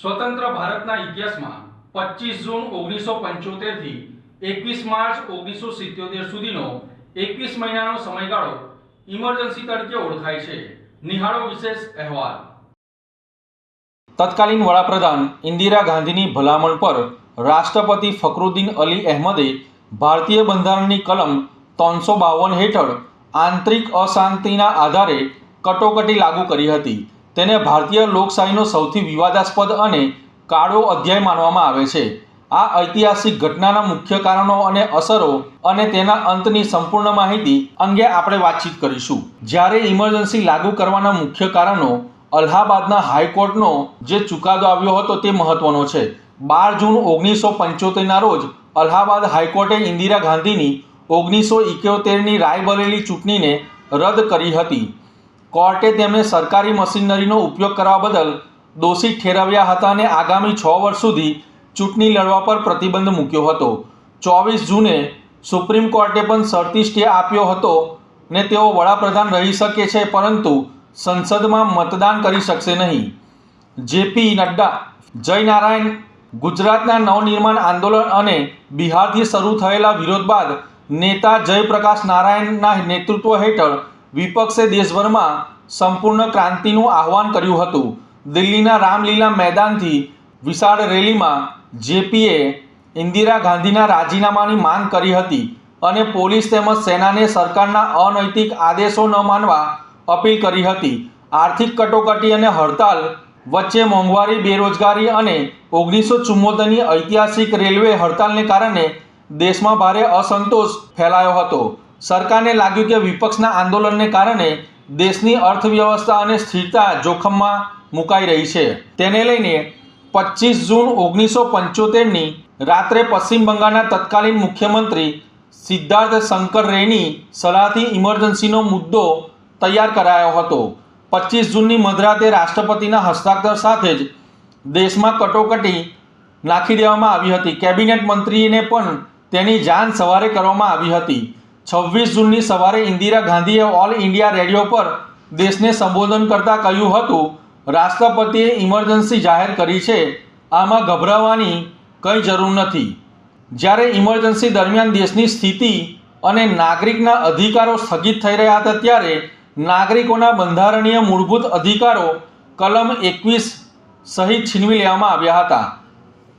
સ્વતંત્ર ભારતના ઇતિહાસમાં 25 જૂન 1975 થી 21 માર્ચ 1977 સુધીનો 21 મહિનાનો સમયગાળો ઇમરજન્સી તરીકે ઓળખાય છે. નિહાળો વિશેષ અહેવાલ. તત્કાલીન વડાપ્રધાન ઇન્દિરા ગાંધીની ભલામણ પર રાષ્ટ્રપતિ ફખરુદ્દીન અલી અહેમદે ભારતીય બંધારણની કલમ 352 હેઠળ આંતરિક અશાંતિના આધારે કટોકટી લાગુ કરી હતી. તેને ભારતીય લોકશાહીનો સૌથી વિવાદાસ્પદ અને કાળો અધ્યાય માનવામાં આવે છે. આ ઐતિહાસિક ઘટનાના મુખ્ય કારણો અને અસરો અને તેના અંતની સંપૂર્ણ માહિતી અંગે આપણે વાતચીત કરીશું. જ્યારે ઇમરજન્સી લાગુ કરવાના મુખ્ય કારણો અલ્હાબાદના હાઈકોર્ટનો જે ચુકાદો આવ્યો હતો તે મહત્વનો છે. 12 જૂન 1975ના રોજ અલ્હાબાદ હાઈકોર્ટે ઇન્દિરા ગાંધીની 1971ની રાયબરેલી ચૂંટણીને રદ કરી હતી. કોર્ટે તેમને સરકારી મશીનરીનો ઉપયોગ કરવા બદલ દોષિત ઠેરવ્યા હતા અને આગામી 6 વર્ષ સુધી ચૂંટણી લડવા પર પ્રતિબંધ મૂક્યો હતો. 24 જૂને સુપ્રીમ કોર્ટે પણ શરતી સ્ટે આપ્યો હતો ને તેઓ વડાપ્રધાન રહી શકે છે પરંતુ સંસદમાં મતદાન કરી શકશે નહીં. જેપી નડ્ડા, જય નારાયણ, ગુજરાતના નવનિર્માણ આંદોલન અને બિહારથી શરૂ થયેલા વિરોધ બાદ નેતા જયપ્રકાશ નારાયણના નેતૃત્વ હેઠળ વિપક્ષે દેશભરમાં સંપૂર્ણ ક્રાંતિનું આહ્વાન કર્યું હતું. દિલ્હીના રામલીલા મેદાનથી વિશાળ રેલીમાં જેપીએ ઇન્દિરા ગાંધીના રાજીનામાની માંગ કરી હતી અને પોલીસ તેમજ સેનાને સરકારના અનૈતિક આદેશો ન માનવા અપીલ કરી હતી. આર્થિક કટોકટી અને હડતાલ વચ્ચે મોંઘવારી, બેરોજગારી અને 1974ની ઐતિહાસિક રેલવે હડતાલને કારણે દેશમાં ભારે અસંતોષ ફેલાયો હતો. સરકારને લાગ્યું કે વિપક્ષના આંદોલનને કારણે દેશની અર્થવ્યવસ્થા અને સ્થિરતા જોખમમાં મુકાઈ રહી છે. તેને લઈને 25 જૂન 1975ની રાત્રે પશ્ચિમ બંગાળના તત્કાલીન મુખ્યમંત્રી સિદ્ધાર્થ શંકર રેની સલાહથી ઇમરજન્સીનો મુદ્દો તૈયાર કરાયો હતો. 25 જૂનની મધરાતે રાષ્ટ્રપતિના હસ્તાક્ષર સાથે જ દેશમાં કટોકટી નાખી દેવામાં આવી હતી. કેબિનેટ મંત્રીને પણ તેની જાણ સવારે કરવામાં આવી હતી. 26 જૂનની સવારે ઇન્દિરા ગાંધીએ ઓલ ઇન્ડિયા રેડિયો પર દેશને સંબોધન કરતા કહ્યું હતું, રાષ્ટ્રપતિએ ઇમરજન્સી જાહેર કરી છે, આમાં ગભરાવાની કંઈ જરૂર નથી. જ્યારે ઇમરજન્સી દરમિયાન દેશની સ્થિતિ અને નાગરિકના અધિકારો સ્થગિત થઈ રહ્યા હતા ત્યારે નાગરિકોના બંધારણીય મૂળભૂત અધિકારો કલમ 21 સહિત છીનવી લેવામાં આવ્યા હતા.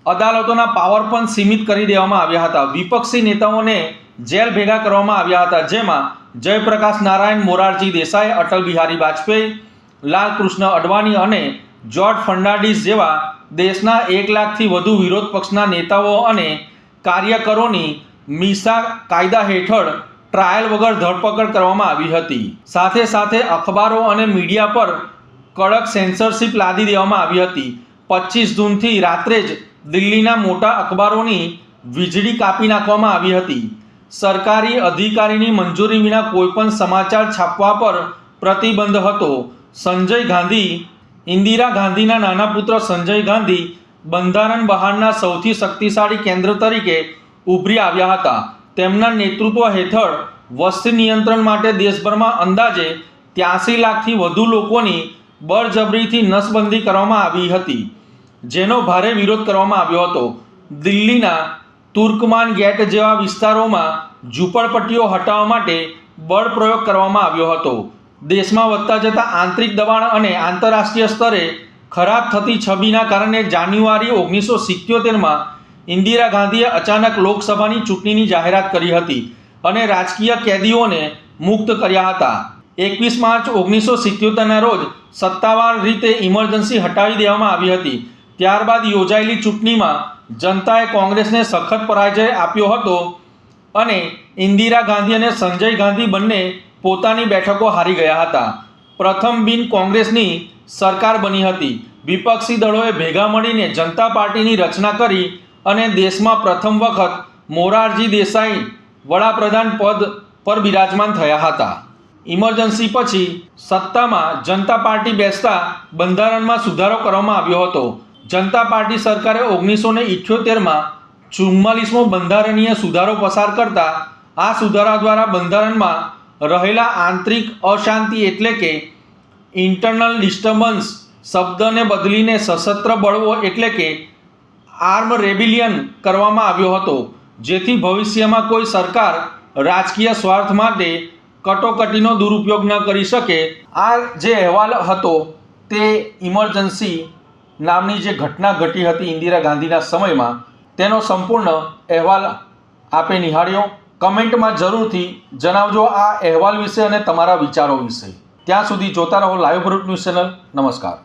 અદાલતોના પાવર પણ સીમિત કરી દેવામાં આવ્યા હતા. વિપક્ષી નેતાઓને જેલ ભેગા કરવામાં આવ્યા હતા, જેમાં જયપ્રકાશ નારાયણ, મોરારજી દેસાઈ, અટલ બિહારી વાજપેયી, લાલકૃષ્ણ અડવાણી અને જ્યોર્જ ફર્નાન્ડીસ જેવા દેશના 1 લાખથી વધુ વિરોધ પક્ષના નેતાઓ અને કાર્યકરોની મીસા કાયદા હેઠળ ટ્રાયલ વગર ધરપકડ કરવામાં આવી હતી. સાથે સાથે અખબારો અને મીડિયા પર કડક સેન્સરશિપ લાદી દેવામાં આવી હતી. 25 જૂનથી રાત્રે જ દિલ્હીના મોટા અખબારોની વીજળી કાપી નાખવામાં આવી હતી. સરકારી અધિકારીની મંજૂરી વિના કોઈપણ સમાચાર છાપવા પર પ્રતિબંધ હતો. સંજય ગાંધી, ઇન્દિરા ગાંધીના નાના પુત્ર સંજય ગાંધી બંધારણ બહારના સૌથી શક્તિશાળી કેન્દ્ર તરીકે ઉભરી આવ્યા હતા. તેમના નેતૃત્વ હેઠળ વસ્તી નિયંત્રણ માટે દેશભરમાં અંદાજે 83 લાખથી વધુ લોકોની બળજબરીથી નસબંધી કરવામાં આવી હતી, જેનો ભારે વિરોધ કરવામાં આવ્યો હતો. દિલ્હીના તુર્કમાન ગેટ જેવા વિસ્તારોમાં ઝૂંપડપટ્ટીઓ હટાવવા માટે બળ પ્રયોગ કરવામાં આવ્યો હતો. દેશમાં વધતા જતા આંતરિક દબાણ અને આંતરરાષ્ટ્રીય સ્તરે ખરાબ થતી છબીના કારણે જાન્યુઆરી 1977માં ઇન્દિરા ગાંધીએ અચાનક લોકસભાની ચૂંટણીની જાહેરાત કરી હતી અને રાજકીય કેદીઓને મુક્ત કર્યા હતા. 21 માર્ચ 1977ના રોજ સત્તાવાર રીતે ઇમરજન્સી હટાવી દેવામાં આવી હતી. ત્યારબાદ યોજાયેલી ચૂંટણીમાં જનતાએ કોંગ્રેસને સખત પરાજય આપ્યો હતો અને ઇન્દિરા ગાંધી અને સંજય ગાંધી બંને પોતાની બેઠકો હારી ગયા હતા. પ્રથમ બિન કોંગ્રેસની સરકાર બની હતી. વિપક્ષી દળોએ ભેગા મળીને જનતા પાર્ટીની રચના કરી અને દેશમાં પ્રથમ વખત મોરારજી દેસાઈ વડાપ્રધાન પદ પર બિરાજમાન થયા હતા. ઇમરજન્સી પછી સત્તામાં જનતા પાર્ટી બેસતા બંધારણમાં સુધારો કરવામાં આવ્યો હતો. જનતા પાર્ટી સરકારે 1978માં 44મો બંધારણીય સુધારો પસાર કરતા આ સુધારા દ્વારા બંધારણમાં રહેલા આંતરિક અશાંતિ એટલે કે ઇન્ટરનલ ડિસ્ટર્બન્સ શબ્દને બદલીને સશસ્ત્ર બળવો એટલે કે આર્મ રેબિલિયન કરવામાં આવ્યો હતો, જેથી ભવિષ્યમાં કોઈ સરકાર રાજકીય સ્વાર્થ માટે કટોકટીનો દુરુપયોગ ન કરી શકે. આ જે અહેવાલ હતો તે ઇમરજન્સી નામની જે ઘટના ઘટી હતી ઇન્દિરા ગાંધીના સમયમાં, તેનો સંપૂર્ણ અહેવાલ આપે નિહાળ્યો. કમેન્ટમાં જરૂરથી જણાવજો આ અહેવાલ વિશે અને તમારા વિચારો વિશે. ત્યાં સુધી જોતા રહો લાઈવ ભરૂચ ન્યૂઝ ચેનલ. નમસ્કાર.